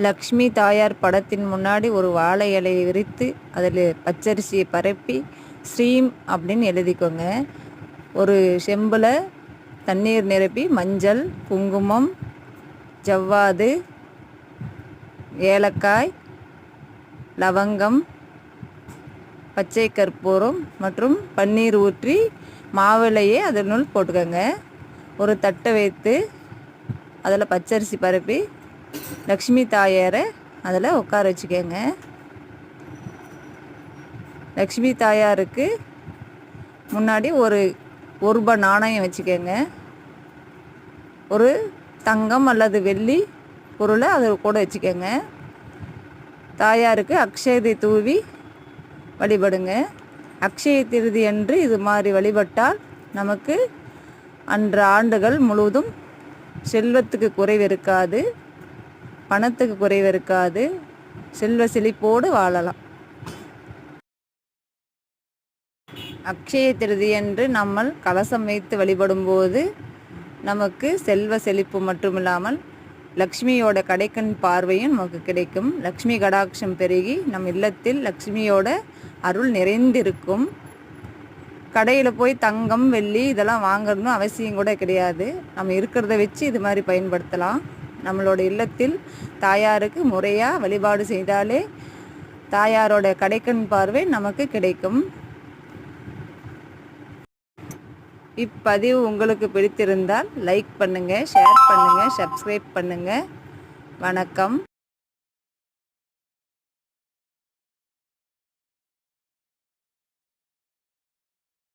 லக்ஷ்மி தாயார் படத்தின் முன்னாடி ஒரு வாழை இலையை விரித்து அதில் பச்சரிசியை பரப்பி ஸ்ரீம் அப்படின்னு எழுதிக்கோங்க. ஒரு செம்பில் தண்ணீர் நிரப்பி மஞ்சள், குங்குமம், ஜவ்வாது, ஏலக்காய், லவங்கம், பச்சை கற்பூரம் மற்றும் பன்னீர் ஊற்றி மாவிலையே அதனுள் போட்டுக்கோங்க. ஒரு தட்டை வைத்து அதில் பச்சரிசி பரப்பி லக்ஷ்மி தாயாரை அதில் உட்கார வச்சுக்கோங்க. லக்ஷ்மி தாயாருக்கு முன்னாடி ஒரு ரூபாய் நாணயம் வச்சுக்கோங்க. ஒரு தங்கம் அல்லது வெள்ளி பொருளை அதை கூட வச்சுக்கோங்க. தாயாருக்கு அக்ஷயத்தை தூவி வழிபடுங்க. அக்ஷய திருதி அன்று இது மாதிரி வழிபட்டால் நமக்கு அன்று ஆண்டுகள் முழுவதும் செல்வத்துக்கு குறைவு இருக்காது, பணத்துக்கு குறைவு இருக்காது, செல்வ செழிப்போடு வாழலாம். அக்ஷய திருதி அன்று நம்ம கலசம் வைத்து வழிபடும்போது நமக்கு செல்வ செழிப்பு மட்டுமில்லாமல் லக்ஷ்மியோட கடைக்கண் பார்வையும் நமக்கு கிடைக்கும். லக்ஷ்மி கடாட்சம் பெருகி நம் இல்லத்தில் லக்ஷ்மியோட அருள் நிறைந்திருக்கும். கடையில் போய் தங்கம், வெள்ளி இதெல்லாம் வாங்கணும்னு அவசியம் கூட கிடையாது. நம்ம இருக்கிறத வச்சு இது மாதிரி பயன்படுத்தலாம். நம்மளோட இல்லத்தில் தாயாருக்கு முறையாக வழிபாடு செய்தாலே தாயாரோட கடைக்கண் பார்வை நமக்கு கிடைக்கும். இப்பதிவு உங்களுக்கு பிடித்திருந்தால் லைக் பண்ணுங்கள், ஷேர் பண்ணுங்கள், சப்ஸ்கிரைப் பண்ணுங்கள். வணக்கம்.